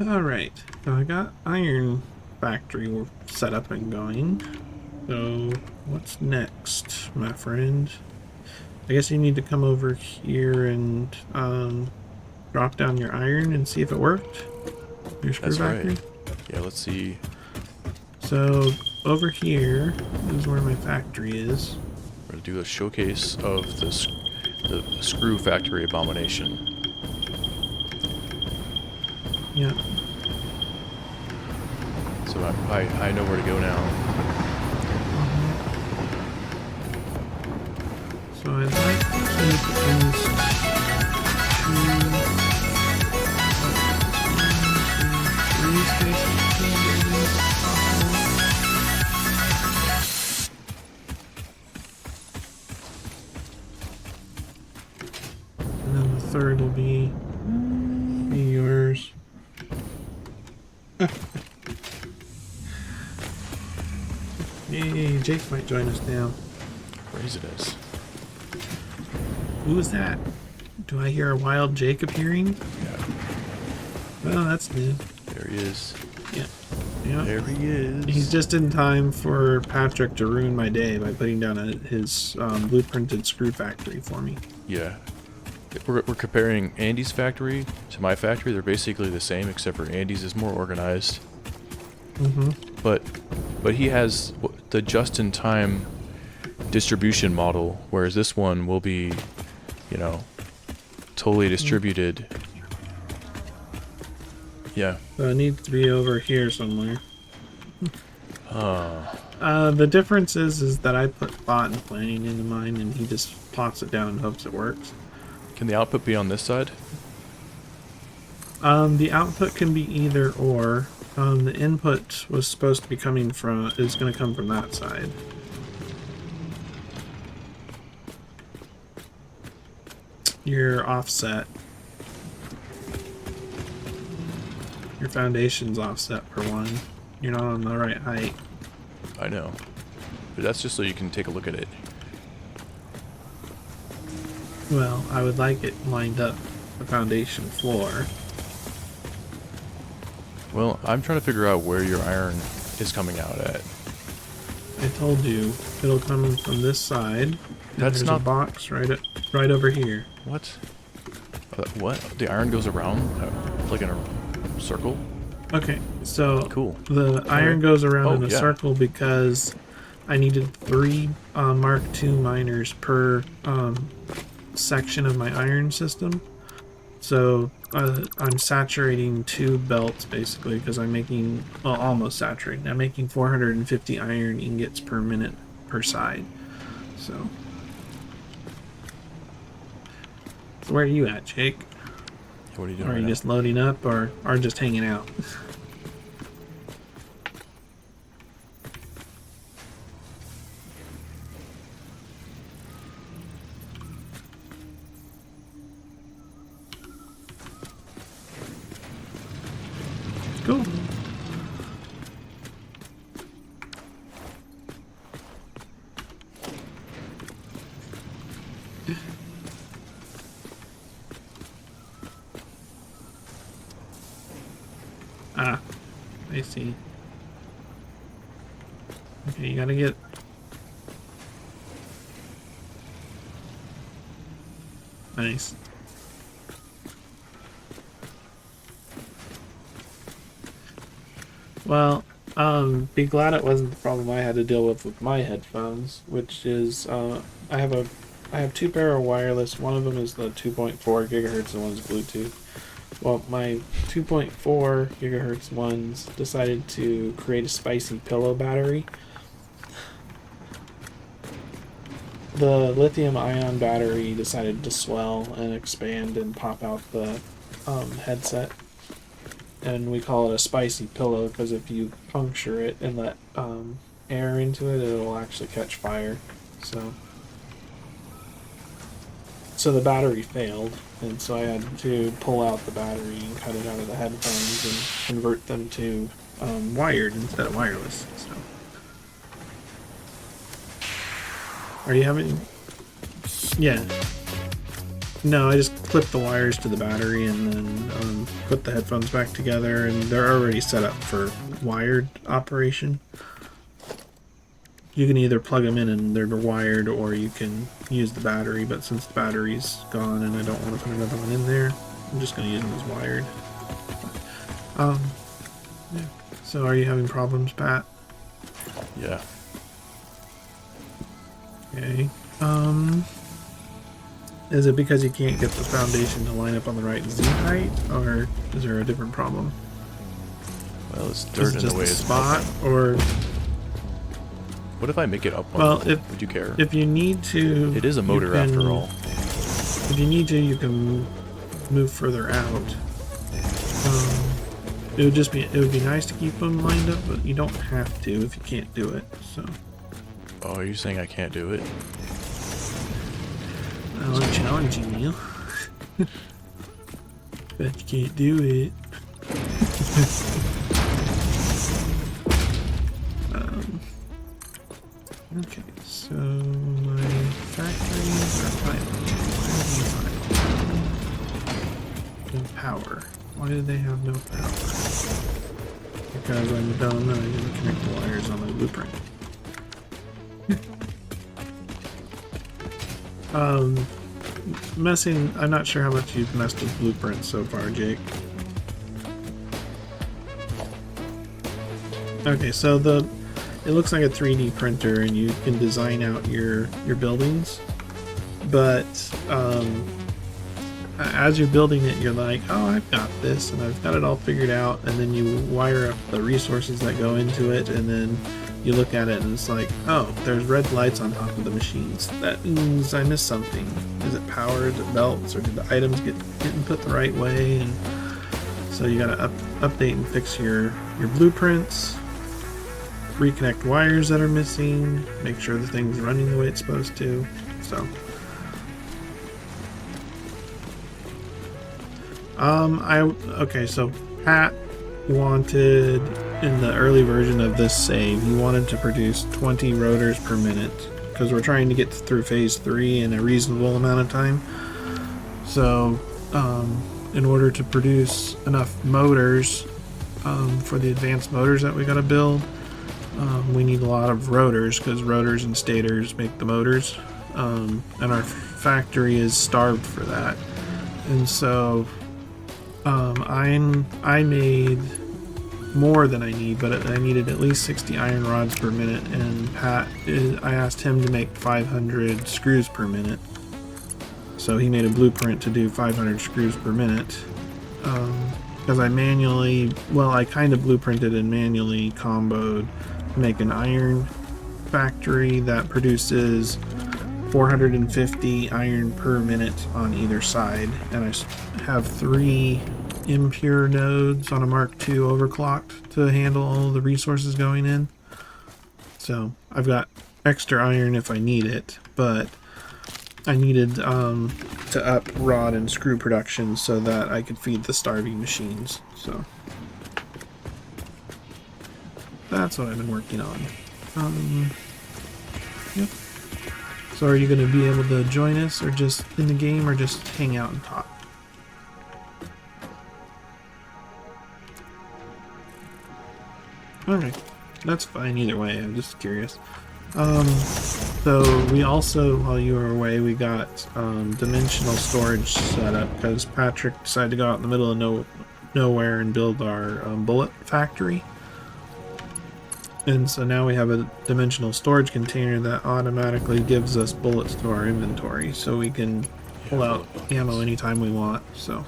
Alright, so I got Iron Factory set up and going. So, what's next, my friend? I guess you need to come over here and drop down your iron and see if it worked. Your screw That's right. factory. Yeah, let's see. So, over here is where my factory is. We're gonna do a showcase of the screw factory abomination. Yeah. So I know where to go now. So I'd like to at least three spaces. And then the third will be yours. Yay, Jake might join us now. Craziness. Who is that? Do I hear a wild Jake appearing? Yeah. Well, that's new. There he is. Yeah. Yeah. There he is. He's just in time for Patrick to ruin my day by putting down his blueprinted screw factory for me. Yeah. We're comparing Andy's factory to my factory. They're basically the same, except for Andy's is more organized. Mm-hmm. But he has the just-in-time distribution model, whereas this one will be, you know, totally distributed. Yeah. So it needs to be over here somewhere. The difference is that I put thought and planning into mine, and he just plops it down and hopes it works. Can the output be on this side? The output can be either or. The input was supposed to be coming from, is going to come from that side. Your offset. Your foundation's offset for one. You're not on the right height. I know. But that's just so you can take a look at it. Well, I would like it lined up the foundation floor. Well, I'm trying to figure out where your iron is coming out at. I told you it'll come from this side. That's There's not a box right over here. What? What? The iron goes around like in a circle? Okay, so Cool. the iron goes around in a yeah. circle because I needed 3 Mark II miners per section of my iron system. So I'm saturating 2 belts basically because I'm making, well, almost saturating. I'm making 450 iron ingots per minute per side. So where are you at, Jake? What are you doing? Are you just loading up or just hanging out? Cool. Ah, I see. Okay, you gotta get... Nice. Well, be glad it wasn't the problem I had to deal with my headphones, which is, I have 2 pair of wireless. One of them is the 2.4 gigahertz and one's Bluetooth. Well, my 2.4 gigahertz ones decided to create a spicy pillow battery. The lithium ion battery decided to swell and expand and pop out the headset. And we call it a spicy pillow because if you puncture it and let air into it, it'll actually catch fire. So the battery failed, and so I had to pull out the battery and cut it out of the headphones and convert them to wired instead of wireless. So, are you having? Yeah. No, I just clip the wires to the battery and then put the headphones back together, and they're already set up for wired operation. You can either plug them in and they're wired, or you can use the battery, but since the battery's gone and I don't want to put another one in there, I'm just going to use them as wired. Yeah. So are you having problems, Pat? Yeah. Okay. Is it because you can't get the foundation to line up on the right Z height, or is there a different problem? Well, it's Is dirt it in just the way. the It's spot, or what if I make it up one? well, Would you care? if you need to, It is a motor after all. If you need to, you can move further out. It would be nice to keep them lined up, but you don't have to if you can't do it. So. Oh, are you saying I can't do it? Well, I'm challenging you. Bet you can't do it. Okay, so my factories are idle. No power. Why do they have no power? Because I'm dumb and I didn't connect the wires on my blueprint. I'm not sure how much you've messed with blueprints so far, Jake. Okay, so it looks like a 3D printer and you can design out your buildings, but as you're building it, you're like, oh, I've got this and I've got it all figured out, and then you wire up the resources that go into it, and then you look at it and it's like, oh, there's red lights on top of the machines. That means I missed something. Is it power? Is it belts? Or did the items get input the right way? And so you gotta update and fix your blueprints, reconnect wires that are missing, make sure the thing's running the way it's supposed to. So okay, so Pat wanted, in the early version of this save, he wanted to produce 20 rotors per minute because we're trying to get through phase 3 in a reasonable amount of time. So in order to produce enough motors for the advanced motors that we got to build, we need a lot of rotors, because rotors and stators make the motors, and our factory is starved for that. And so I made more than I need, but I needed at least 60 iron rods per minute, and I asked him to make 500 screws per minute. So he made a blueprint to do 500 screws per minute. Because I kind of blueprinted and manually comboed to make an iron factory that produces 450 iron per minute on either side, and I have 3 impure nodes on a Mark II overclocked to handle all the resources going in. So I've got extra iron if I need it, but I needed to up rod and screw production so that I could feed the starving machines. So that's what I've been working on. Yep. So are you going to be able to join us, or just in the game, or just hang out and talk? Okay, that's fine either way, I'm just curious. So we also, while you were away, we got dimensional storage set up because Patrick decided to go out in the middle of nowhere and build our bullet factory. And so now we have a dimensional storage container that automatically gives us bullets to our inventory, so we can pull out ammo anytime we want. So,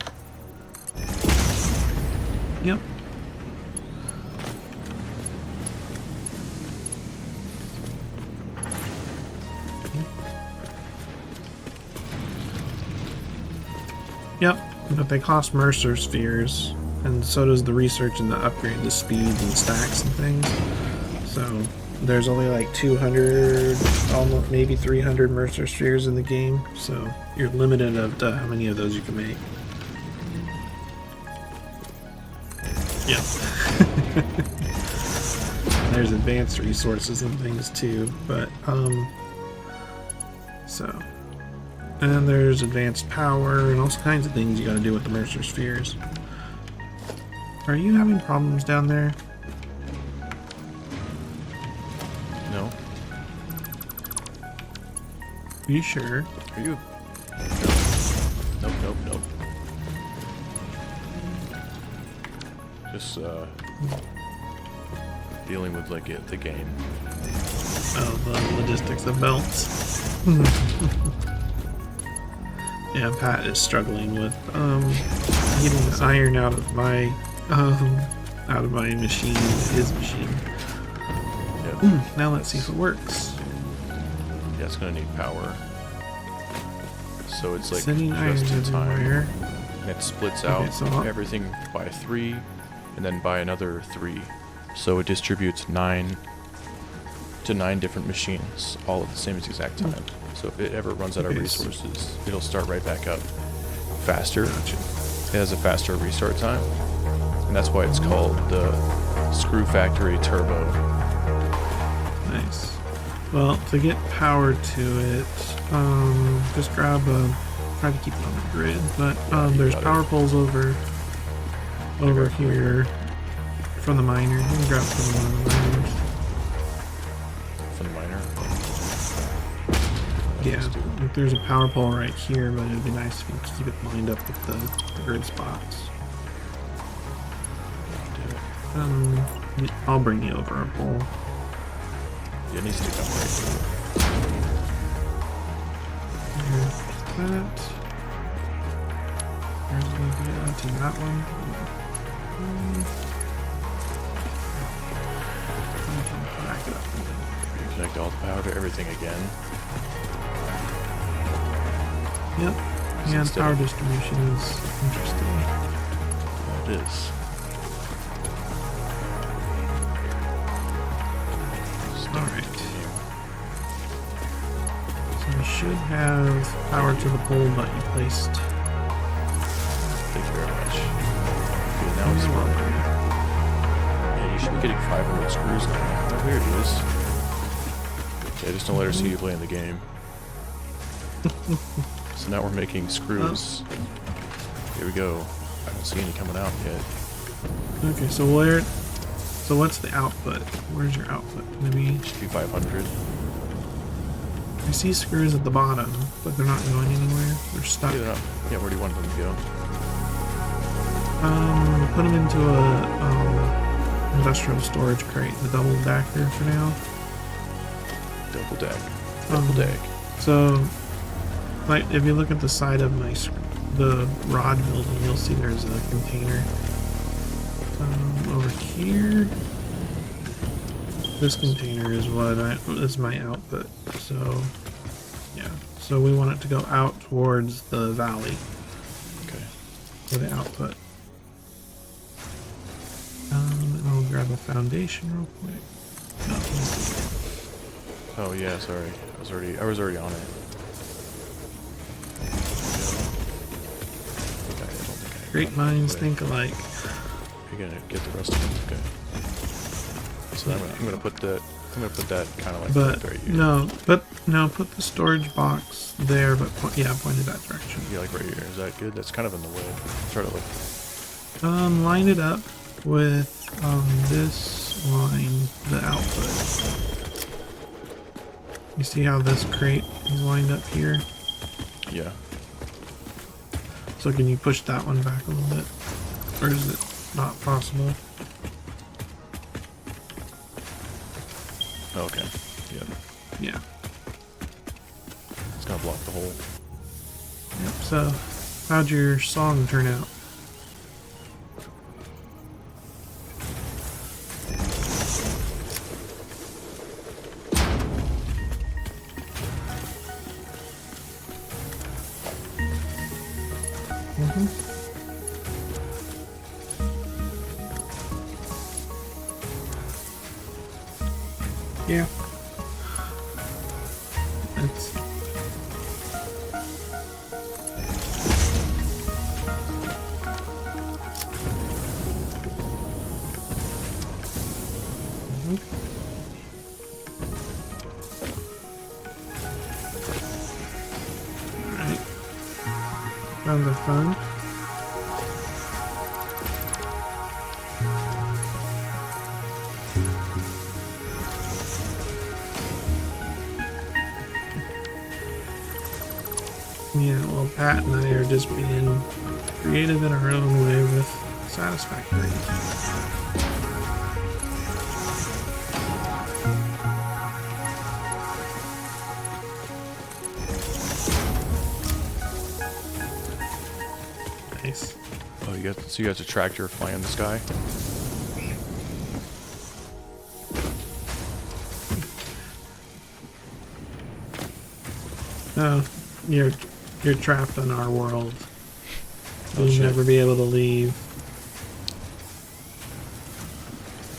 yep. Yep, but they cost Mercer spheres, and so does the research and the upgrade to speeds and stacks and things. So there's only like 200, almost maybe 300 Mercer spheres in the game, so you're limited of how many of those you can make. Yep. There's advanced resources and things too, but so And there's advanced power and all kinds of things you gotta do with the Mercer spheres. Are you having problems down there? No. Are you sure? Are you? Nope, nope, nope. Just dealing with like the game. Oh, the logistics of belts. Yeah, Pat is struggling with getting the iron out of my machine, his machine. Yep. Now let's see if it works. Yeah, it's gonna need power. So it's like Sending iron just in time. everywhere. And it splits Okay, out so everything by 3, and then by another 3. So it distributes 9 to 9 different machines, all at the same exact time. So if it ever runs out of resources, it'll start right back up faster. Gotcha. It has a faster restart time, and that's why it's called the Screw Factory Turbo. Nice. Well, to get power to it, just grab try to keep it on the grid, but there's power poles over here from the miner. You can grab from one of the miners. From the miner. Yeah, there's a power pole right here, but it'd be nice if you could keep it lined up with the grid spots. I'll bring you over a pole. Yeah, it needs to come right through. There's that. There's the idea to that one. Back it up. Reconnect all the power to everything again. Yep. Yeah, the power distribution is interesting. It is. Alright. So we should have power to the pole that you placed. Thank you very much. Okay, now it's working. Yeah, you should be getting 500 screws now. How weird it is. Okay, just don't let her see you playing the game. So now we're making screws. Here we go. I don't see any coming out yet. Okay, so what's the output? Where's your output gonna be? Should be 500. I see screws at the bottom, but they're not going anywhere. They're stuck. Yeah, where do you want them to go? Put them into a industrial storage crate, the double decker for now. Double deck. Double deck. So, like, if you look at the side of the rod building, you'll see there's a container. Over here, this container is is my output. So, yeah. So we want it to go out towards the valley. Okay. For the output. And I'll grab a foundation real quick. Oh yeah, sorry. I was already on it. Great minds think alike. You're gonna get the rest of them. Okay. So I'm gonna put that kind of like right here. No, put the storage box there, but point in that direction. Yeah, like right here. Is that good? That's kind of in the way. Try to look. Line it up with this line, the output. You see how this crate is lined up here? Yeah. So can you push that one back a little bit? Or is it not possible? Okay. Yeah. Yeah. It's gonna block the hole. Yep, so how'd your song turn out? Yeah. It's Alright. Sounds like fun. Yeah, well, Pat and I are just being creative in our own way with Satisfactory. Nice. Oh, so you got a tractor flying in the sky? No, you're trapped in our world. Oh, You'll shit. never be able to leave.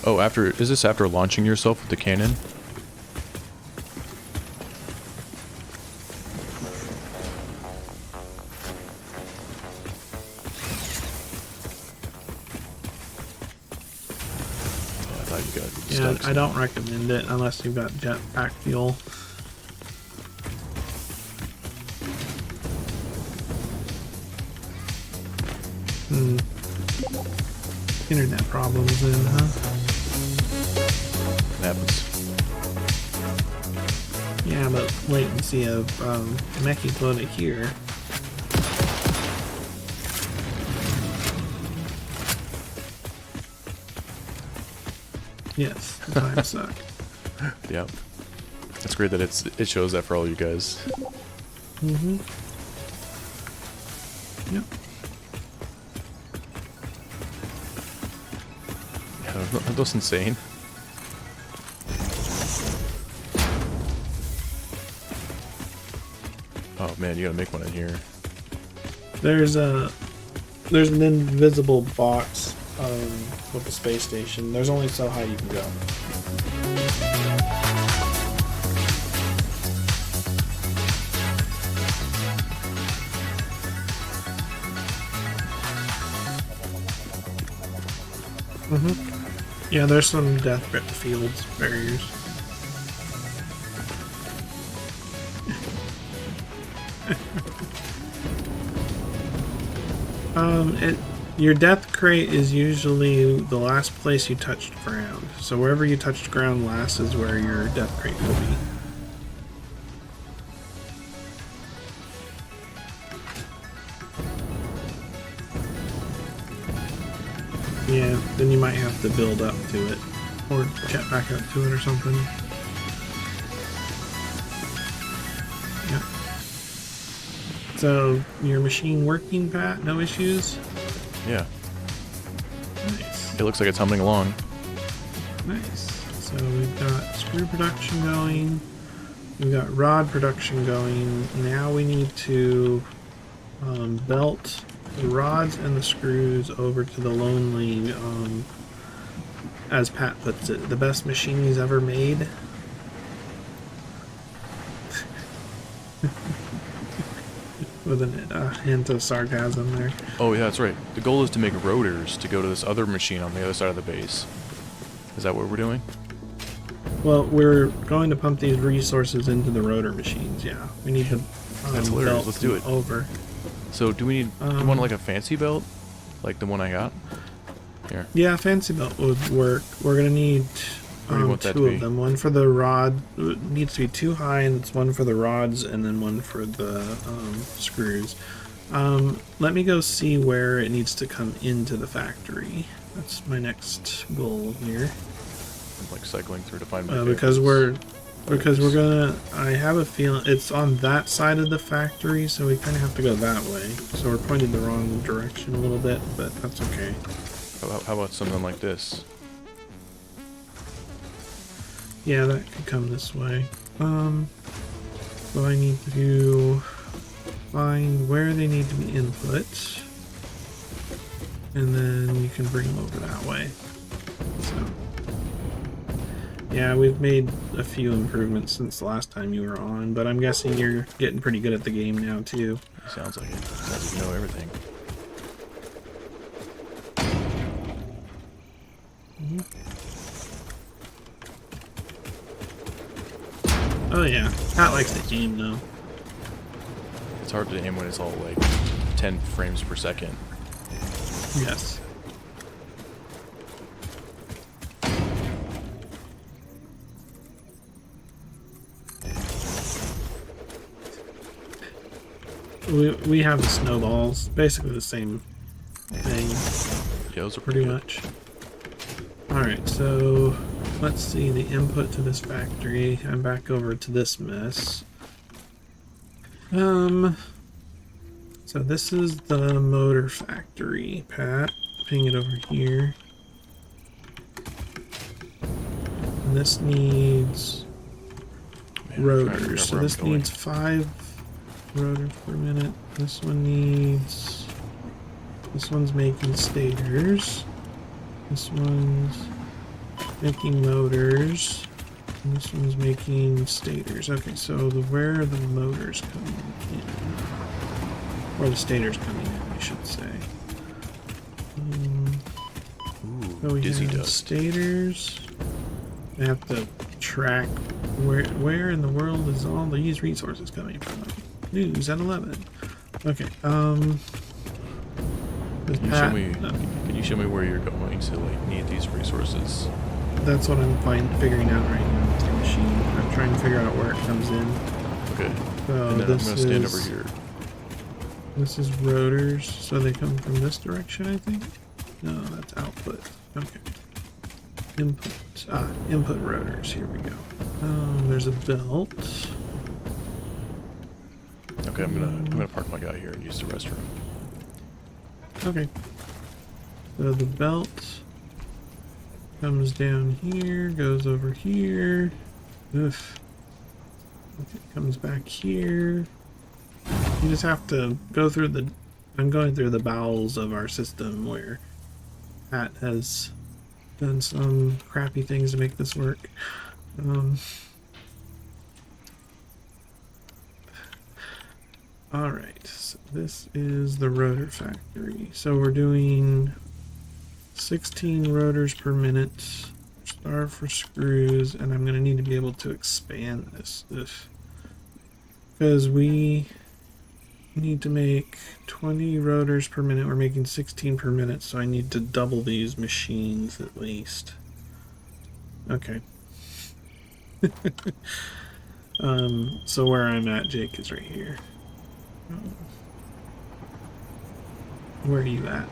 Oh, is this after launching yourself with the cannon? Oh, I thought you got Yeah, stuck. I don't recommend it unless you've got jetpack fuel. Internet problems then, huh? Happens. Yeah, but latency of mechie floated here. Yes, the time suck. Yep. It's great that it shows that for all you guys. Mm-hmm. Yep. Yeah, aren't those insane? Oh man, you gotta make one in here. There's an invisible box with the space station. There's only so high you can go. Yeah, there's some death grip fields barriers. Your death crate is usually the last place you touched ground. So wherever you touched ground last is where your death crate will be. Yeah, then you might have to build up to it. Or jet back up to it or something. Yep. So, your machine working, Pat? No issues? Yeah, Nice. it looks like it's humming along. Nice. So we've got screw production going. We've got rod production going. Now we need to belt the rods and the screws over to the Lonely, as Pat puts it, the best machine he's ever made. With a hint of sarcasm there. Oh yeah, that's right. The goal is to make rotors to go to this other machine on the other side of the base. Is that what we're doing? Well, we're going to pump these resources into the rotor machines, yeah. We need to That's hilarious. belt Let's do it. over. So do we need? Do you want like a fancy belt, like the one I got? Here. Yeah, fancy belt would work. We're gonna need What do you want that to two be? of them. One for the rod. It needs to be too high, and it's one for the rods, and then one for the screws. Let me go see where it needs to come into the factory. That's my next goal here. I'm like cycling through to find my Because favorites. we're gonna. I have a feeling it's on that side of the factory, so we kind of have to go that way. So we're pointed the wrong direction a little bit, but that's okay. How about something like this? Yeah, that could come this way. So I need to find where they need to be input, and then you can bring them over that way. So, yeah, we've made a few improvements since the last time you were on, but I'm guessing you're getting pretty good at the game now too. Sounds like it. Sounds like you know everything. Oh yeah, Pat likes the game though. It's hard to aim when it's all like 10 frames per second. Yes. We have the snowballs, basically the same thing. Yeah, those are Pretty good. much. Alright, so let's see the input to this factory. I'm back over to this mess. So this is the motor factory, Pat. Ping it over here. And this needs Man, I'm trying to figure rotors. out So where I'm this going. needs 5 rotors per minute. This one needs... This one's making stators. This one's making motors. And this one's making stators. Okay, so where are the motors coming in? Or the stators coming in, I should say. So Ooh, we dizzy have dust. stators. I have to track where in the world is all these resources coming from. News at 11. Okay, Can you show me where you're going to like need these resources? That's what I'm figuring out right now with the machine. I'm trying to figure out where it comes in. Okay. So And then I'm gonna stand over here. This is rotors, so they come from this direction, I think. No, that's output. Okay. Input. Input rotors. Here we go. There's a belt. Okay, I'm gonna park my guy here and use the restroom. Okay. So the belt comes down here, goes over here. Oof. Okay, comes back here. You just have to go through the... I'm going through the bowels of our system where Pat has done some crappy things to make this work. Alright, so this is the rotor factory. So we're doing 16 rotors per minute. Star for screws, and I'm going to need to be able to expand this. Because we need to make 20 rotors per minute. We're making 16 per minute, so I need to double these machines at least. Okay. So where I'm at, Jake, is right here. Where are you at?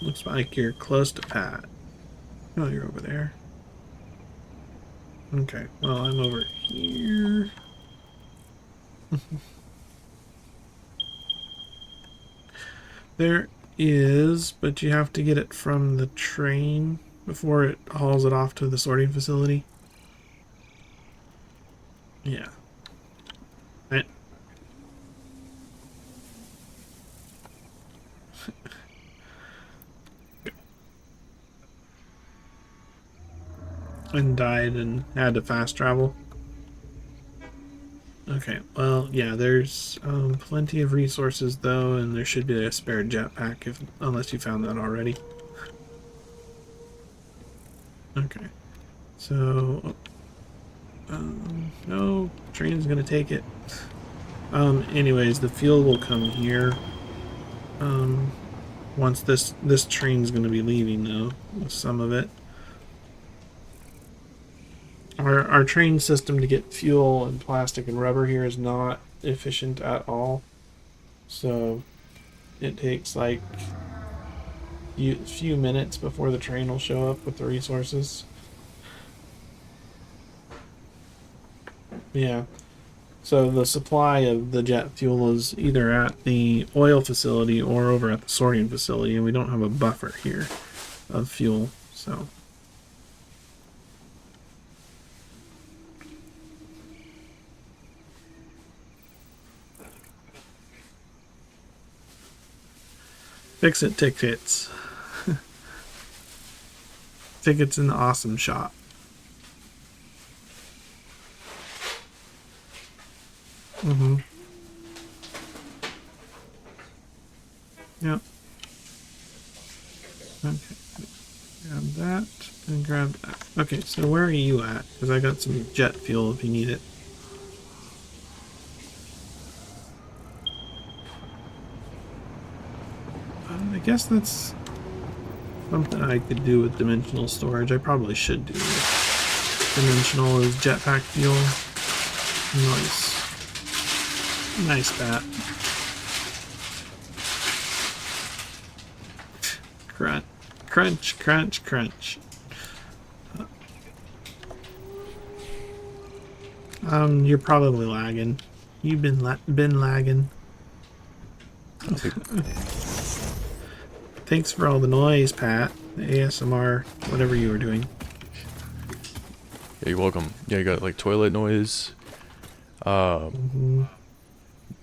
Looks like you're close to Pat. Oh, you're over there. Okay, well, I'm over here. There is, but you have to get it from the train before it hauls it off to the sorting facility. Yeah. And died and had to fast travel. Okay, well, yeah, there's plenty of resources though, and there should be a spare jetpack unless you found that already. Okay, so no train's gonna take it. Anyways, the fuel will come here. Once this train's gonna be leaving though, some of it. Our train system to get fuel and plastic and rubber here is not efficient at all. So it takes like a few minutes before the train will show up with the resources. Yeah. So the supply of the jet fuel is either at the oil facility or over at the sorting facility, and we don't have a buffer here of fuel, so... Fix-It tickets. Tickets in the awesome shop. Mm-hmm. Yep. Okay. Grab that and grab that. Okay, so where are you at? Because I got some jet fuel if you need it. I guess that's something I could do with dimensional storage. I probably should do it. Dimensional is jetpack fuel. Nice. Nice bat. Crunch, crunch, crunch, crunch. You're probably lagging. You've been lagging. Thanks for all the noise, Pat. The ASMR, whatever you were doing. Yeah, you're welcome. Yeah, you got like toilet noise,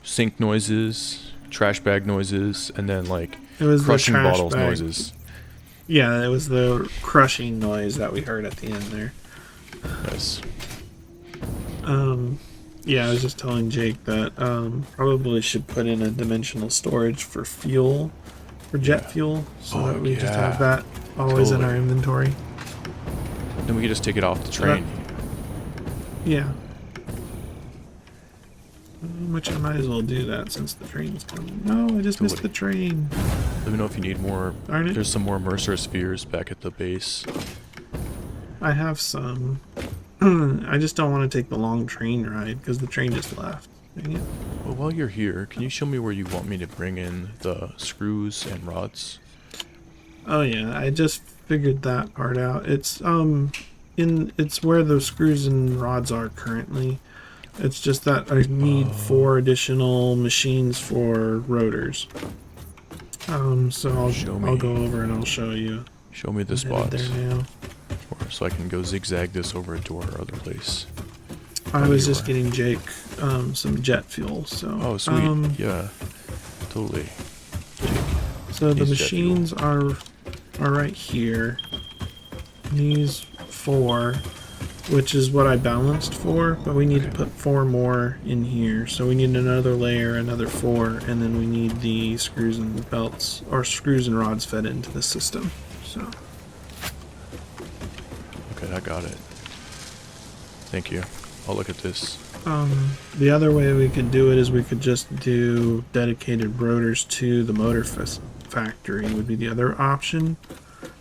sink noises, trash bag noises, and then like It was crushing the trash bottles bag. noises. Yeah, it was the crushing noise that we heard at the end there. Yes. Yeah, I was just telling Jake that probably should put in a dimensional storage for fuel, for jet fuel, so that we just have that always in our inventory. Then we can just take it off the train. Yeah. Which I might as well do that since the train's coming. No, I just missed the train. Let me know if you need more. Darn it. There's some more Mercer spheres back at the base. I have some. I just don't want to take the long train ride because the train just left. Dang it. Well, while you're here, can you show me where you want me to bring in the screws and rods? Oh yeah, I just figured that part out. It's where the screws and rods are currently. It's just that I need 4 additional machines for rotors. So I'll go over and I'll show you. Show me the I'm spots. headed there now. So I can go zigzag this over to our other place. I was just getting Jake some jet fuel, so. Oh, sweet. Yeah, totally. So the machines are right here. These 4, which is what I balanced for, but we need to put 4 more in here. So we need another layer, another 4, and then we need the screws and belts, or screws and rods fed into the system. So. Okay, I got it. Thank you. I'll look at this. The other way we could do it is we could just do dedicated rotors to the motor factory would be the other option,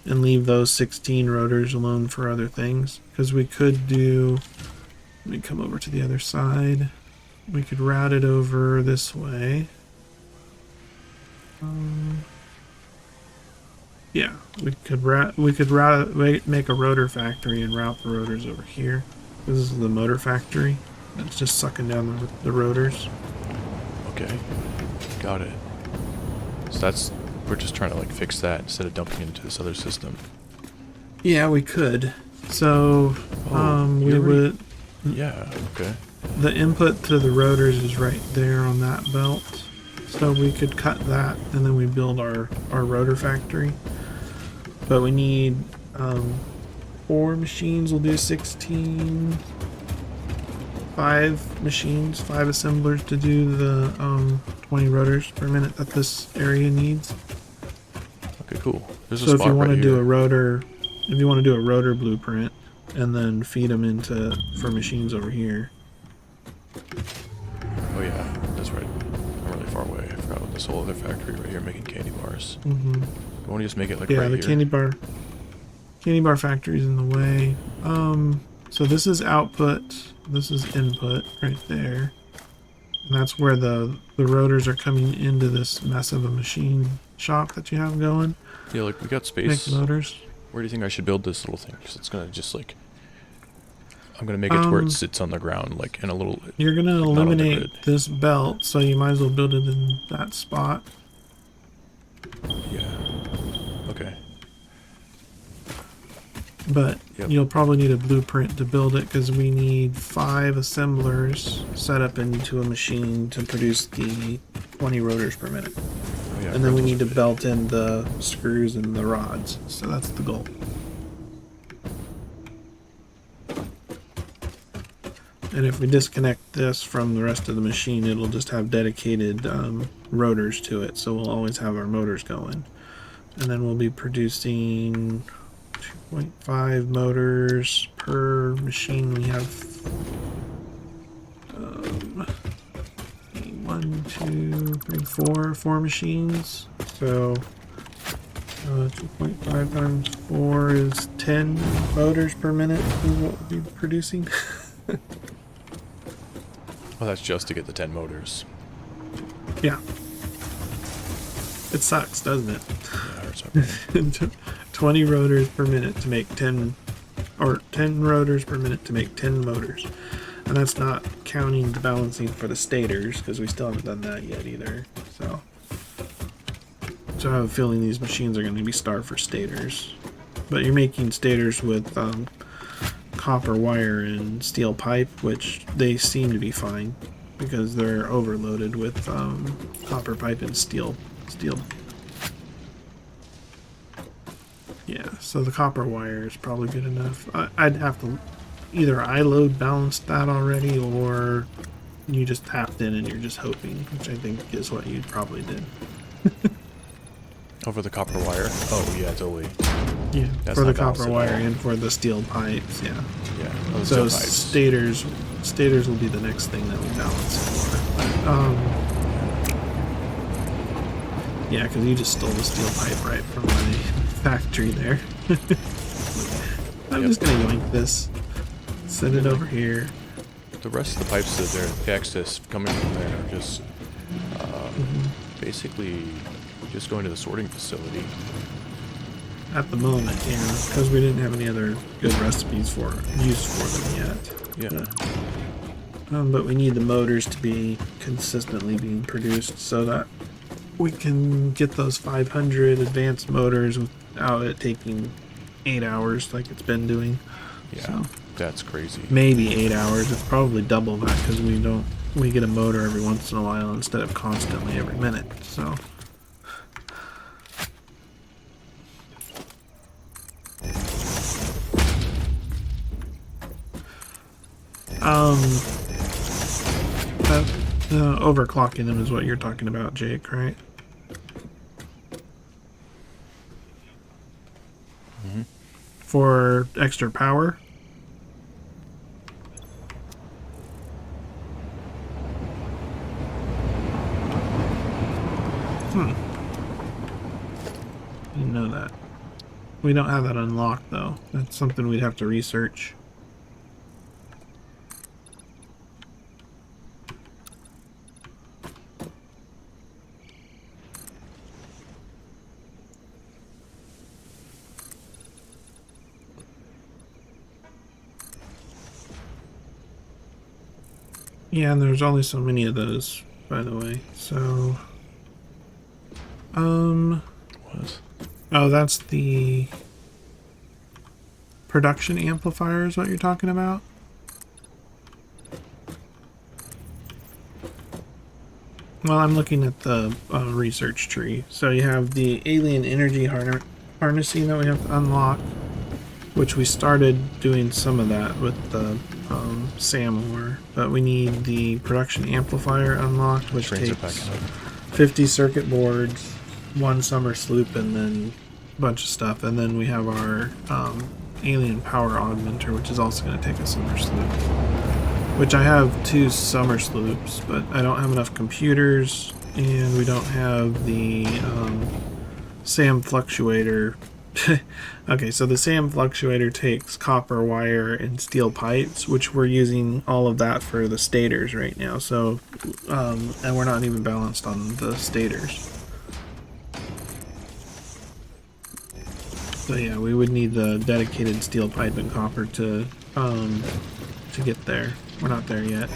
and leave those 16 rotors alone for other things. Because we could do, let me come over to the other side. We could route it over this way. Yeah, we could make a rotor factory and route the rotors over here. This is the motor factory. It's just sucking down the rotors. Okay, got it. So we're just trying to like fix that instead of dumping it into this other system. Yeah, we could. So, we would. Yeah. Okay. The input to the rotors is right there on that belt. So we could cut that and then we build our rotor factory. But we need 4 machines. We'll do 16. 5 machines, 5 assemblers to do the 20 rotors per minute that this area needs. Okay, cool. There's a So spot if you want right to do here. a rotor, if you want to do a rotor blueprint and then feed them into for machines over here. Oh yeah, that's right. I'm really far away. I forgot about this whole other factory right here making candy bars. Mm-hmm. You want to just make it like Yeah, right the here? candy bar factory's in the way. So this is output, this is input right there. And that's where the rotors are coming into this mess of a machine shop that you have going. Yeah, like we got space. Make motors. Where do you think I should build this little thing? Because it's gonna just like, I'm gonna make it to where it sits on the ground, like in a little. You're gonna like, not on the eliminate grid. this belt, so you might as well build it in that spot. Yeah. Okay. But Yep. you'll probably need a blueprint to build it because we need 5 assemblers set up into a machine to produce the 20 rotors per minute. Oh, yeah, And then we rentals need to are big. belt in the screws and the rods. So that's the goal. And if we disconnect this from the rest of the machine, it'll just have dedicated rotors to it. So we'll always have our motors going. And then we'll be producing 0.5 motors per machine. We have 1, 2, 3, 4 machines. So 2.5 times 4 is 10 motors per minute is what we'll be producing. Well, that's just to get the 10 motors. Yeah. It sucks, doesn't it? Yeah, it hurts. 20 rotors per minute to make 10, or 10 rotors per minute to make 10 motors. And that's not counting the balancing for the stators, because we still haven't done that yet either. So I have a feeling these machines are going to be starved for stators. But you're making stators with copper wire and steel pipe, which they seem to be fine because they're overloaded with copper pipe and steel. Yeah, so the copper wire is probably good enough. I'd have to either I load balanced that already, or you just tapped in and you're just hoping, which I think is what you probably did. Over the copper wire? Oh, yeah, totally. Yeah, That's for the not balanced copper at wire all. and for the steel pipes, yeah. Yeah. Oh, the So steel pipes. stators will be the next thing that we balance for. Yeah, because you just stole the steel pipe right from my factory there. I'm just gonna yoink this, send it over here. The rest of the pipes that the access coming from there are just basically just going to the sorting facility. At the moment, yeah, because we didn't have any other good recipes for use for them yet. Yeah. But we need the motors to be consistently being produced so that we can get those 500 advanced motors without it taking 8 hours like it's been doing. Yeah, So, that's crazy. maybe 8 hours. It's probably double that because we get a motor every once in a while instead of constantly every minute. So. Overclocking them is what you're talking about, Jake, right? Mm-hmm. For extra power? Didn't know that. We don't have that unlocked, though. That's something we'd have to research. Yeah, and there's only so many of those, by the way. So, What? oh, that's the production amplifier is what you're talking about? Well, I'm looking at the research tree. So you have the alien energy harnessing that we have to unlock, which we started doing some of that with the SAM ore, but we need the production amplifier unlocked, which Trains are takes backing up. 50 circuit boards, 1 summer sloop, and then a bunch of stuff. And then we have our alien power augmenter, which is also going to take a summer sloop. Which I have 2 summer sloops, but I don't have enough computers, and we don't have the SAM fluctuator. Okay, so the SAM fluctuator takes copper wire and steel pipes, which we're using all of that for the stators right now. So, and we're not even balanced on the stators. So yeah, we would need the dedicated steel pipe and copper to get there. We're not there yet.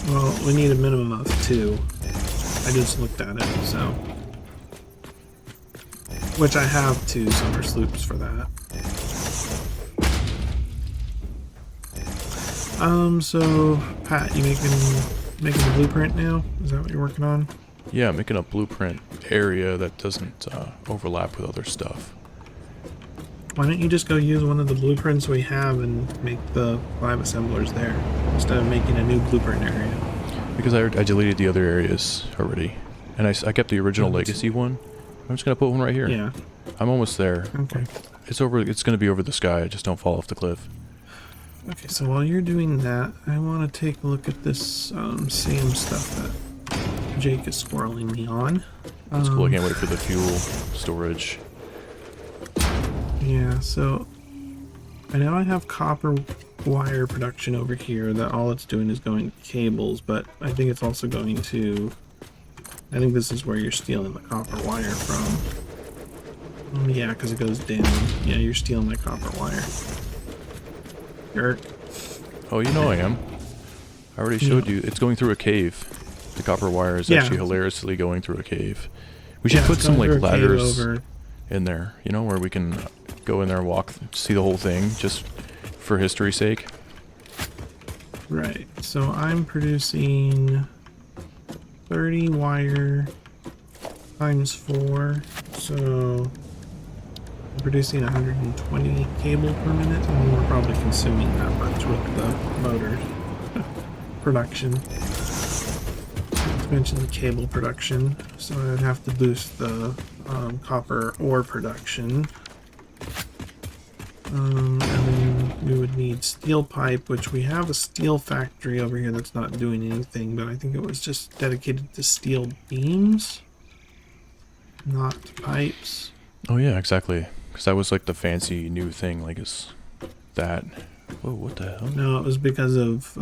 Well, we need a minimum of 2. I just looked at it, so. Which I have 2 summer sloops for that. So, Pat, you making a blueprint now? Is that what you're working on? Yeah, making a blueprint area that doesn't overlap with other stuff. Why don't you just go use one of the blueprints we have and make the 5 assemblers there, instead of making a new blueprint area? Because I deleted the other areas already. And I kept the original legacy one. I'm just gonna put one right here. Yeah. I'm almost there. Okay. Like, it's gonna be over the sky, just don't fall off the cliff. Okay, so while you're doing that, I want to take a look at this same stuff that Jake is squirreling me on. It's cool, I can't wait for the fuel storage. Yeah, so I know I have copper wire production over here that all it's doing is going to cables, but I think it's also going to... I think this is where you're stealing the copper wire from. Yeah, because it goes down. Yeah, you're stealing my copper wire. Jerk. Oh, you know I am. I already showed you. It's going through a cave. The copper wire is actually hilariously going through a cave. We should put some like ladders in there, you know, where we can go in there and walk, see the whole thing, just for history's sake. Right. So I'm producing 30 wire times 4, so I'm producing 120 cable per minute, and we're probably consuming that much with the motor production. Not to mention the cable production, so I'd have to boost the copper ore production. And then we would need steel pipe, which we have a steel factory over here that's not doing anything, but I think it was just dedicated to steel beams, not pipes. Oh yeah, exactly. Because that was like the fancy new thing, like is that... Whoa, what the hell? No, it was because of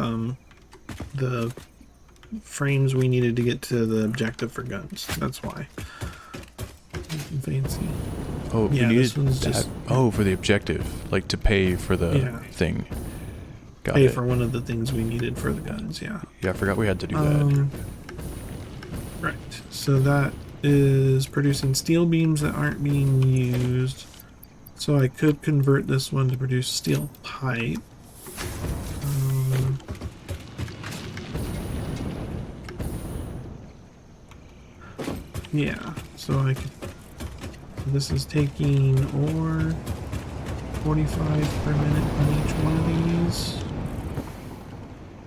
the frames we needed to get to the objective for guns. That's why. Fancy. Oh, yeah, we needed this one's that. just... Oh, for the objective. Like to pay for the thing. Got pay it. for one of the things we needed for the guns, yeah. Yeah, I forgot we had to do that. Right. So that is producing steel beams that aren't being used. So I could convert this one to produce steel pipe. Yeah, so I could... This is taking ore 45 per minute on each one of these.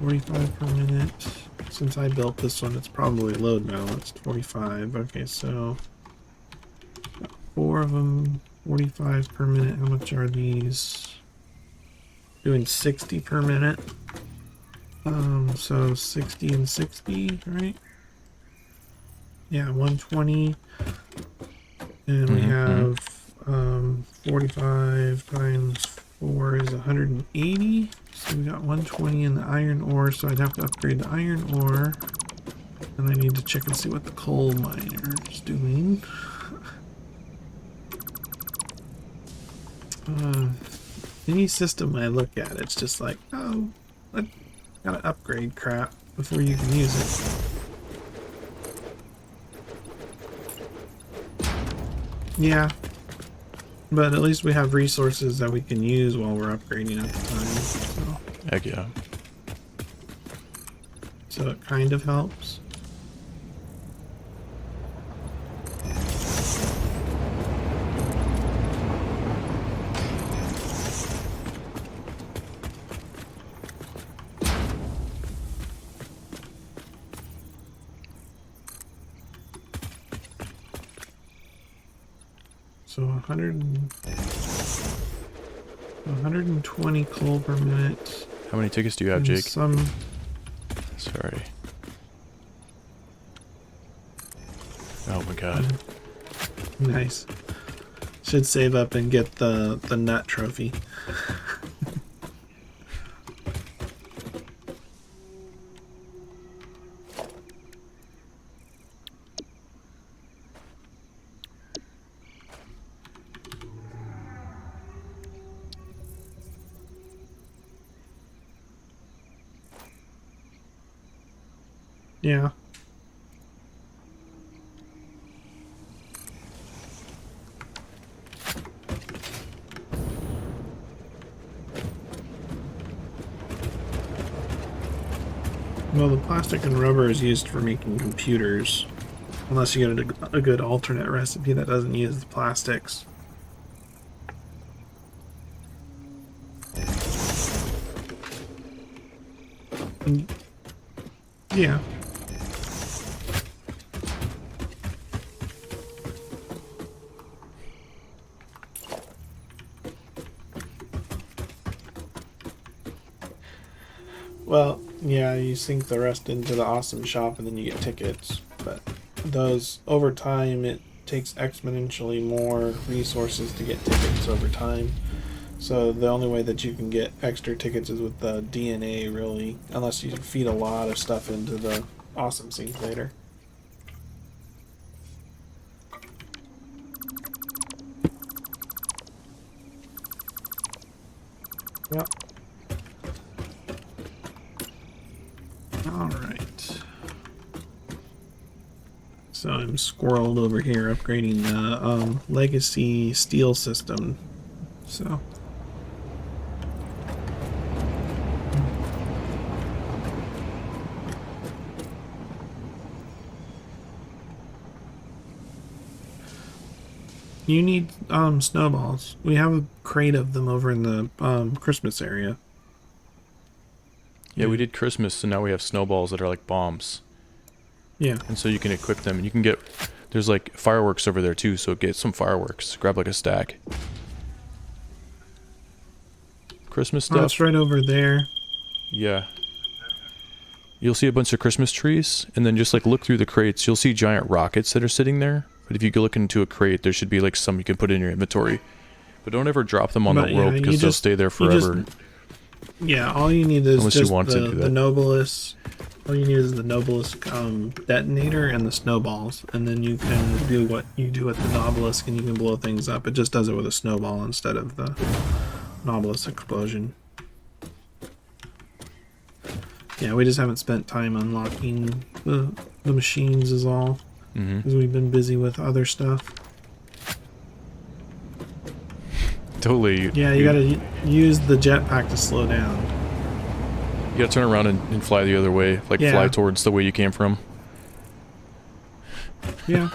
45 per minute. Since I built this one, it's probably load balanced. 45. Okay, so 4 of them, 45 per minute. How much are these? Doing 60 per minute. So 60 and 60, right? Yeah, 120. And we have 45 times 4 is 180. So we got 120 in the iron ore, so I'd have to upgrade the iron ore. And I need to check and see what the coal miner is doing. Any system I look at, it's just like, oh, I gotta upgrade crap before you can use it. Yeah, but at least we have resources that we can use while we're upgrading at the time. So. Heck yeah. So it kind of helps. So 120 coal per minute. How many tickets do you have, Jake? Some... Sorry. Oh my god. Nice. Should save up and get the nut trophy. Yeah. Well, the plastic and rubber is used for making computers, unless you get a good alternate recipe that doesn't use the plastics. Yeah. Well, yeah, you sink the rest into the awesome shop and then you get tickets. But those, over time, it takes exponentially more resources to get tickets over time. So the only way that you can get extra tickets is with the DNA, really, unless you feed a lot of stuff into the awesome sink later. Yep. All right. So I'm squirreled over here upgrading the legacy steel system. So. You need snowballs. We have a crate of them over in the Christmas area. Yeah, we did Christmas, so now we have snowballs that are like bombs. Yeah. And so you can equip them, and you can get... There's like fireworks over there too, so get some fireworks. Grab like a stack. Christmas stuff. Oh, it's right over there. Yeah. You'll see a bunch of Christmas trees, and then just like look through the crates, you'll see giant rockets that are sitting there. But if you go look into a crate, there should be like some you can put in your inventory. But don't ever drop them on the world because they'll stay there forever. Yeah, all you need is Unless just you want to do the that. Nobilis. All you need is the Nobilis detonator and the snowballs, and then you can do what you do with the Nobilis, and you can blow things up. It just does it with a snowball instead of the Nobilis explosion. Yeah, we just haven't spent time unlocking the machines is all, because we've been busy with other stuff. Totally. Yeah, you gotta use the jetpack to slow down. You gotta turn around and fly the other way. Like fly towards the way you came from. Yeah.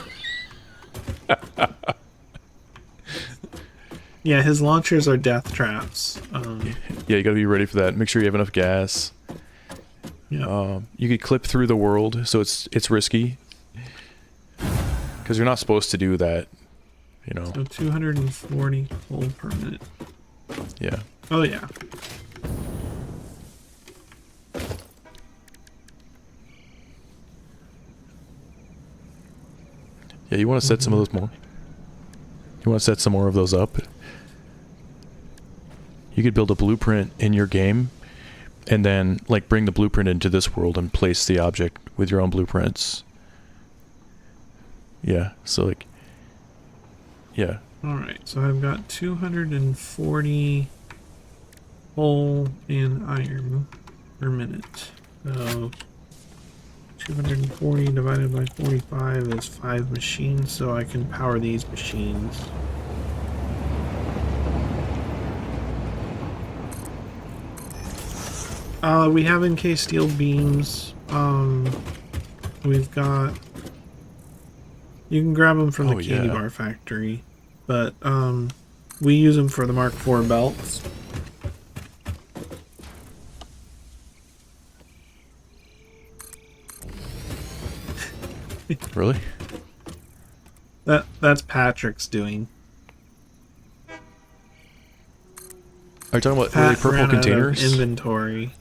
Yeah, his launchers are death traps. Yeah, you gotta be ready for that. Make sure you have enough gas. Yeah. You could clip through the world, so it's risky. Because you're not supposed to do that, you know. So 240 coal per minute. Yeah. Oh, yeah. Yeah, you want to set some of those more? You want to set some more of those up? You could build a blueprint in your game, and then, like, bring the blueprint into this world and place the object with your own blueprints. Yeah, so, like... Yeah. Alright, so I've got 240 coal and iron per minute. So 240 divided by 45 is 5 machines, so I can power these machines. We have encased steel beams. We've got... You can grab them from the candy bar factory, but we use them for the Mark IV belts. Really? That's Patrick's doing. Are you talking about Pat really purple ran containers? Out of inventory.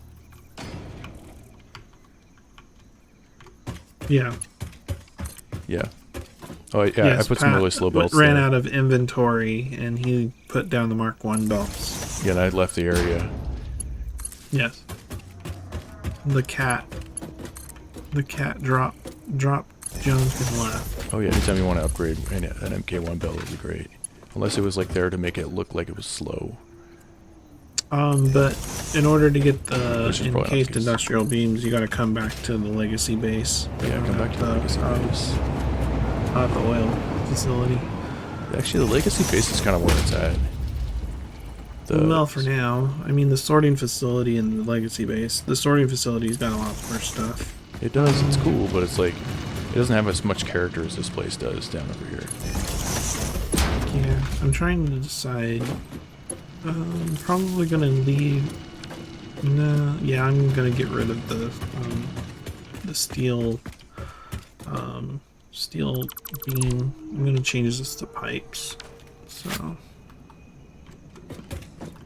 Yeah. Yeah. Oh, yeah, Yes, I put some Pat really slow belts ran there. out of inventory, and he put down the Mark I belts. Yeah, and I left the area. Yes. The cat dropped junk and left. Oh yeah, anytime you want to upgrade an MK1 belt would be great. Unless it was like there to make it look like it was slow. But in order to get the Which is probably not the encased case. industrial beams, you got to come back to the legacy base. Yeah, come back to the legacy base. The oil facility. Actually, the legacy base is kind of where it's at. Well, for now. I mean, the sorting facility and the legacy base. The sorting facility's got a lot more stuff. It does, it's cool, but it's like, it doesn't have as much character as this place does down over here. Yeah, I'm trying to decide. I'm probably gonna leave. No, yeah, I'm gonna get rid of the steel steel beam. I'm gonna change this to pipes. So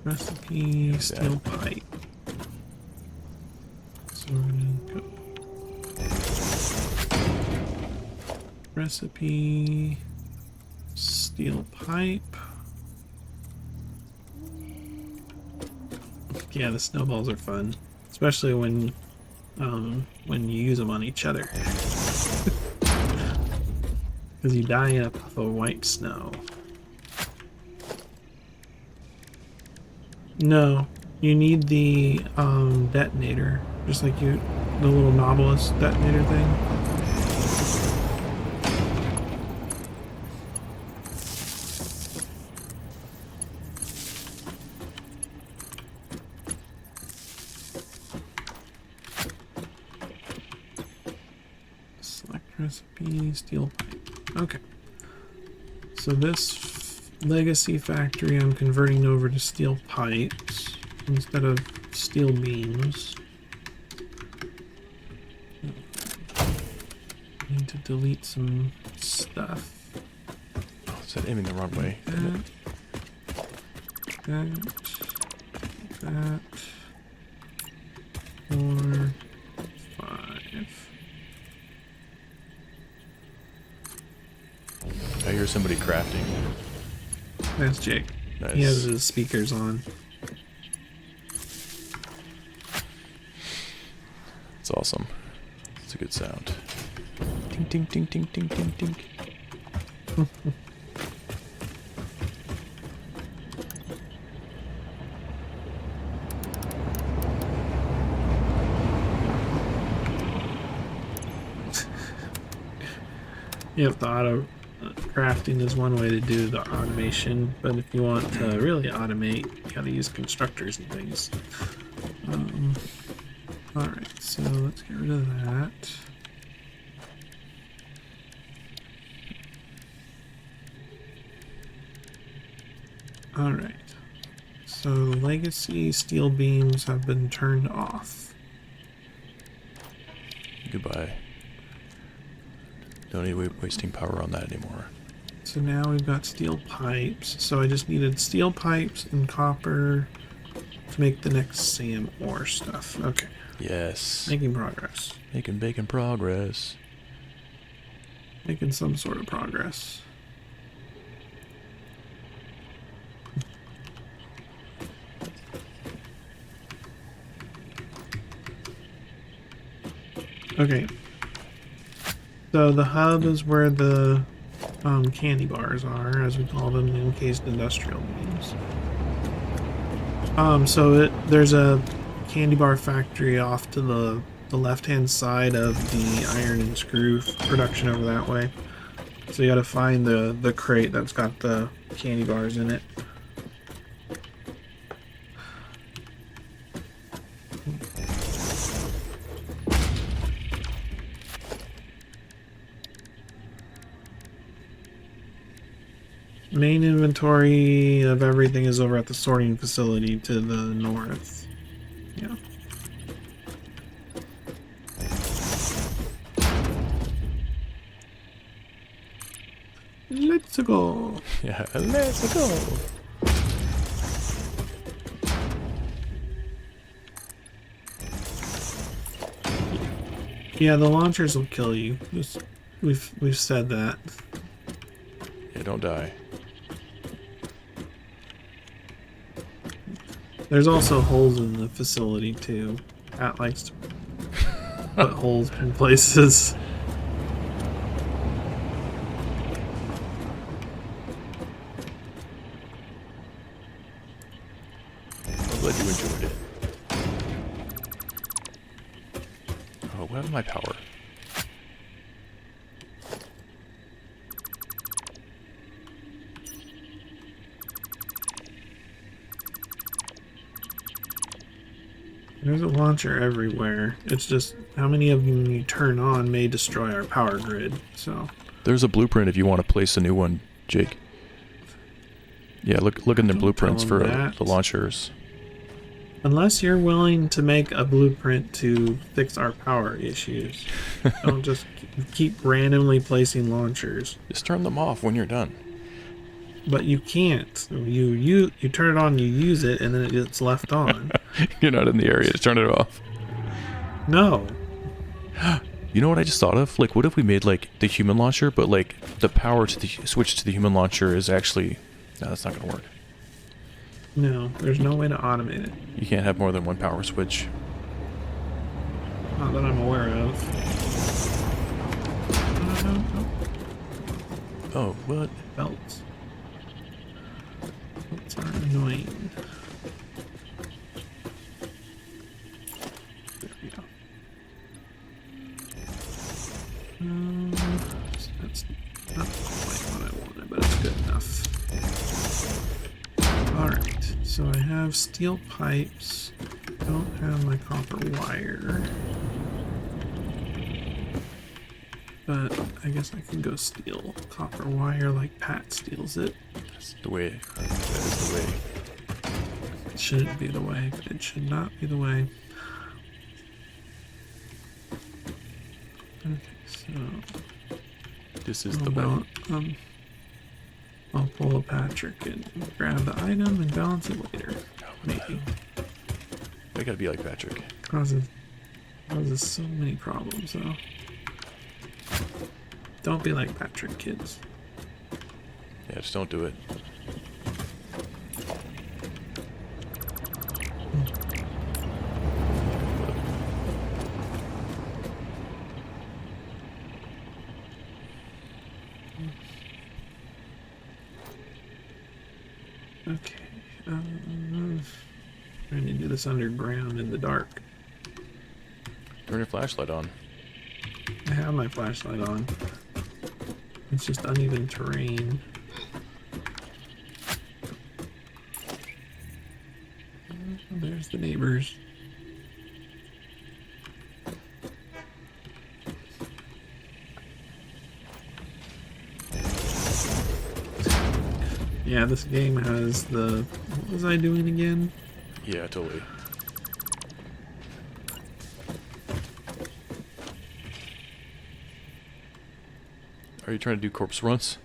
recipe steel pipe. recipe, steel pipe. Yeah, the snowballs are fun, especially when you use them on each other. Because you die in a puff of white snow. No, you need the detonator, just like the little Nautilus detonator thing. Select recipe, steel pipe. Okay. So this legacy factory I'm converting over to steel pipes instead of steel beams. I need to delete some stuff. Oh, is that aiming the wrong way? That. 4, 5. I hear somebody crafting. That's Jake. Nice. He has his speakers on. It's awesome. It's a good sound. Ding ding ding ding ding ding ding. Yep, the auto crafting is one way to do the automation, but if you want to really automate, you gotta use constructors and things. Alright, so let's get rid of that. Alright, so legacy steel beams have been turned off. Goodbye. Don't need wasting power on that anymore. So now we've got steel pipes. So I just needed steel pipes and copper to make the next SAM ore stuff. Okay. Yes. Making progress. Making progress. Making some sort of progress. Okay. So the hub is where the candy bars are, as we call them, the encased industrial beams. There's a candy bar factory off to the left-hand side of the iron and screw production over that way. So you got to find the crate that's got the candy bars in it. Main inventory of everything is over at the sorting facility to the north. Yeah. Let's go. Yeah, let's go. Yeah, the launchers will kill you. We've said that. Yeah, don't die. There's also holes in the facility too. Cat likes to put holes in places. I'm glad you enjoyed it. Oh, what happened to my power? There's a launcher everywhere. It's just how many of them you turn on may destroy our power grid. So There's a blueprint if you want to place a new one, Jake. Yeah, look in the Don't blueprints tell for 'em that. the launchers. unless you're willing to make a blueprint to fix our power issues, don't just keep randomly placing launchers. Just turn them off when you're done. But you can't. You turn it on, you use it, and then it gets left on. You're not in the area. Just turn it off. No. You know what I just thought of? Like, what if we made, like, the human launcher, but, like, the power to the switch to the human launcher is actually... No, that's not gonna work. No, there's no way to automate it. You can't have more than one power switch. Not that I'm aware of. Oh, what? Belts. Belts are annoying. There we go. So that's not quite what I wanted, but it's good enough. Alright, so I have steel pipes. Don't have my copper wire. But I guess I can go steal copper wire like Pat steals it. That's the way. That is the way. It shouldn't be the way. It should not be the way. Okay, so This is the way. I'll pull a Patrick and grab the item and balance it later. Maybe. I gotta be like Patrick. Causes so many problems though. Don't be like Patrick, kids. Yeah, just don't do it. Okay. Trying to do this underground in the dark. Turn your flashlight on. I have my flashlight on. It's just uneven terrain. There's the neighbors. Yeah, this game has the... What was I doing again? Yeah, totally. Are you trying to do corpse runs?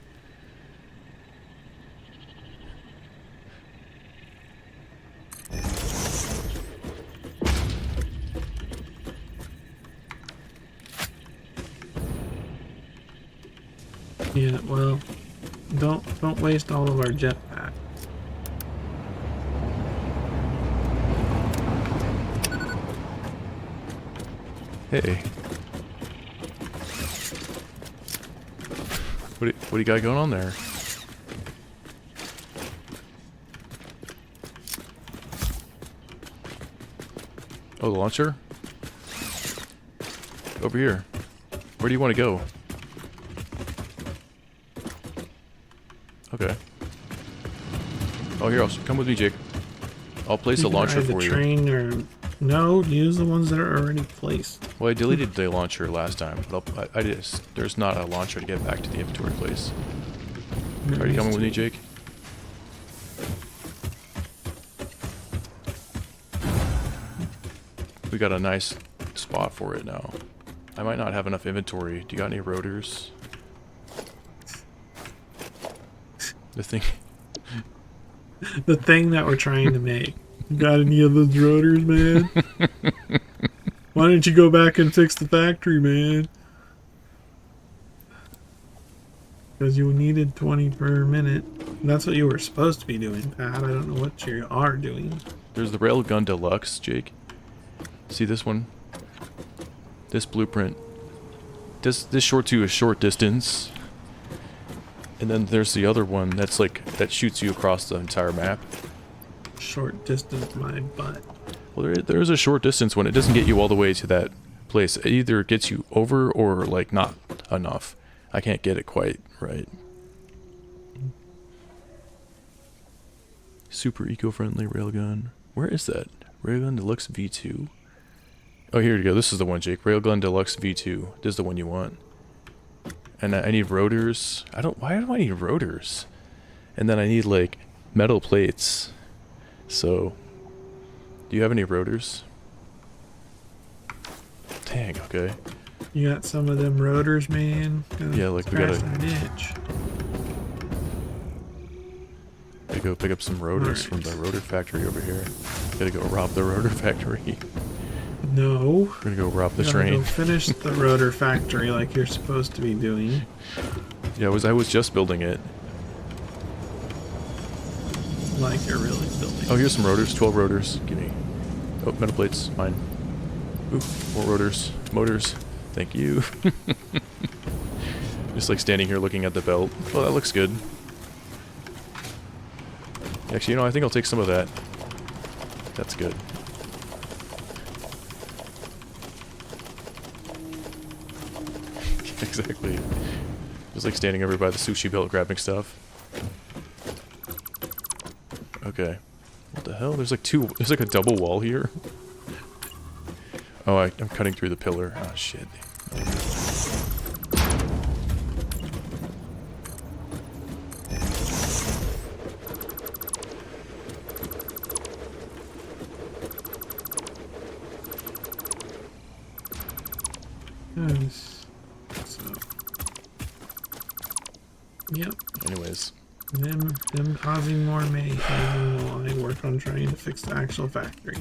Yeah, well, don't waste all of our jetpack. Hey. What do you got going on there? Oh, the launcher? Over here. Where do you want to go? Okay. Oh, here, come with me, Jake. I'll place a launcher for you. Train or no, use the ones that are already placed. Well, I deleted the launcher last time, but there's not a launcher to get back to the inventory place. Are you coming with me, Jake? We got a nice spot for it now. I might not have enough inventory. Do you got any rotors? The thing. The thing that we're trying to make. You got any of those rotors, man? Why didn't you go back and fix the factory, man? Because you needed 20 per minute. That's what you were supposed to be doing, Pat. I don't know what you are doing. There's the Railgun Deluxe, Jake. See this one? This blueprint. This short to a short distance. And then there's the other one that's like, that shoots you across the entire map. Short distance, my butt. Well, there is a short distance when it doesn't get you all the way to that place. It either gets you over or, like, not enough. I can't get it quite right. Super eco-friendly railgun. Where is that? Railgun Deluxe V2? Oh, here you go. This is the one, Jake. Railgun Deluxe V2. This is the one you want. And I need rotors. Why do I need rotors? And then I need, like, metal plates. So, do you have any rotors? Dang, okay. You got some of them rotors, man? Yeah, like we gotta... Ditch. Gotta go pick up some rotors from the rotor factory over here. Gotta go rob the rotor factory. No. We're gonna go rob the You gotta train. go finish the rotor factory like you're supposed to be doing. Yeah, I was just building it. Like you're really building. Oh, here's some rotors. 12 rotors. Give me. Oh, metal plates. Mine. Ooh, more rotors. Motors. Thank you. Just like standing here looking at the belt. Oh, that looks good. Actually, you know, I think I'll take some of that. That's good. Exactly. Just like standing over by the sushi belt grabbing stuff. Okay. What the hell? There's like a double wall here. Oh, I'm cutting through the pillar. Oh, shit. Yes. So. Yep. Anyways. Them causing more mayhem while I work on trying to fix the actual factory.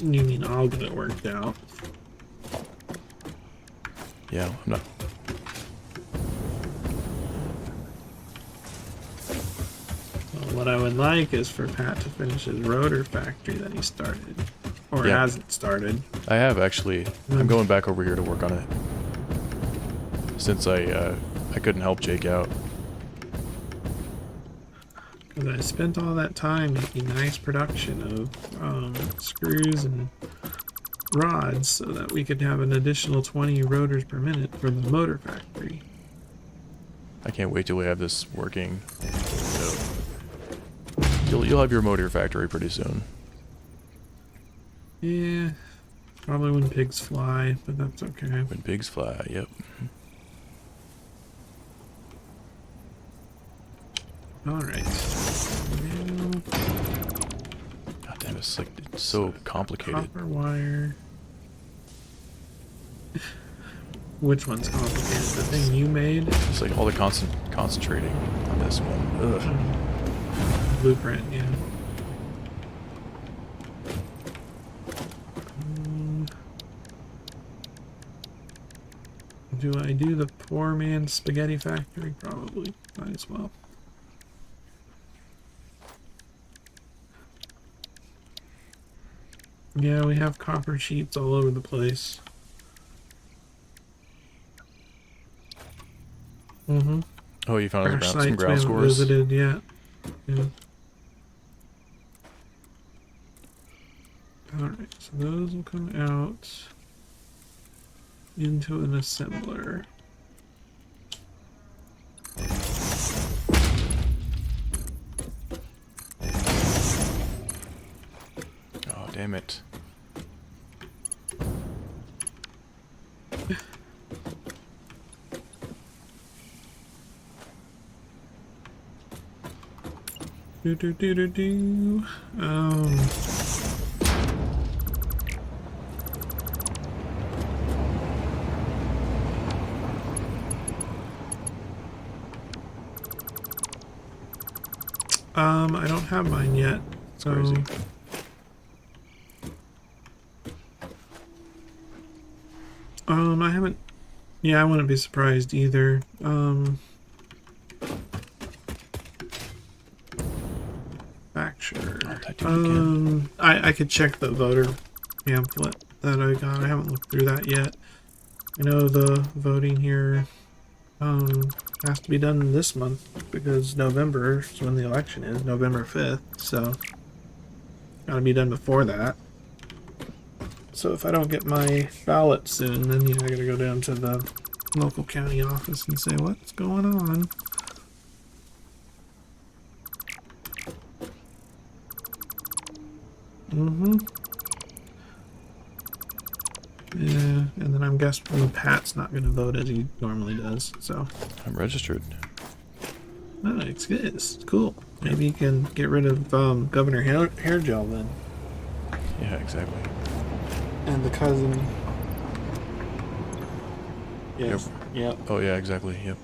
You mean I'll get it worked out? Yeah, I'm not. Well, what I would like is for Pat to finish his rotor factory that he started. Or Yeah. hasn't started. I have actually. I'm going back over here to work on it. Since I couldn't help Jake out. Because I spent all that time making nice production of screws and rods so that we could have an additional 20 rotors per minute for the motor factory. I can't wait till we have this working. You'll have your motor factory pretty soon. Yeah, probably when pigs fly, but that's okay. When pigs fly, yep. Alright. God damn, it's like it's so complicated. Copper wire. Which one's complicated? The thing you made? It's like all the concentrating on this one. Ugh. Blueprint, yeah. Do I do the poor man's spaghetti factory? Probably. Might as well. Yeah, we have copper sheets all over the place. Mm-hmm. Oh, you found Crash some sites we ground haven't scores? visited yet. Yeah. Alright, so those will come out into an assembler. Oh, damn it. Do do do do do. I don't have mine yet. So Crazy. I haven't. Yeah, I wouldn't be surprised either. Facture. Oh, did I do it again? I could check the voter pamphlet that I got. I haven't looked through that yet. I know the voting here has to be done this month because November is when the election is, November 5th. So gotta be done before that. So if I don't get my ballot soon, then I gotta go down to the local county office and say what's going on. Mm-hmm. Yeah, and then I'm guessing Pat's not going to vote as he normally does, so. I'm registered. Oh, it's good. It's cool. Maybe you can get rid of Governor Hair Gel then. Yeah, exactly. And the cousin. Yes. Yep. Oh, yeah, exactly. Yep.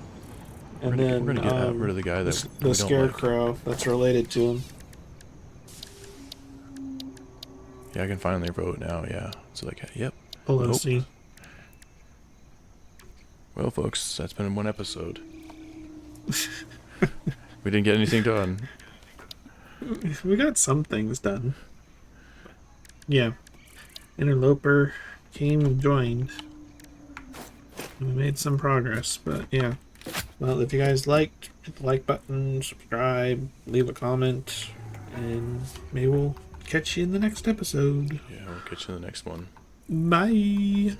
And we're then gonna get rid of the guy that the we don't like. scarecrow that's related to him. Yeah, I can finally vote now. Yeah, it's like, yep. Pelosi. Well, folks, that's been one episode. We didn't get anything done. We got some things done. Yeah. Interloper came and joined. We made some progress, but yeah. Well, if you guys like, hit the like button, subscribe, leave a comment, and maybe we'll catch you in the next episode. Yeah, we'll catch you in the next one. Bye.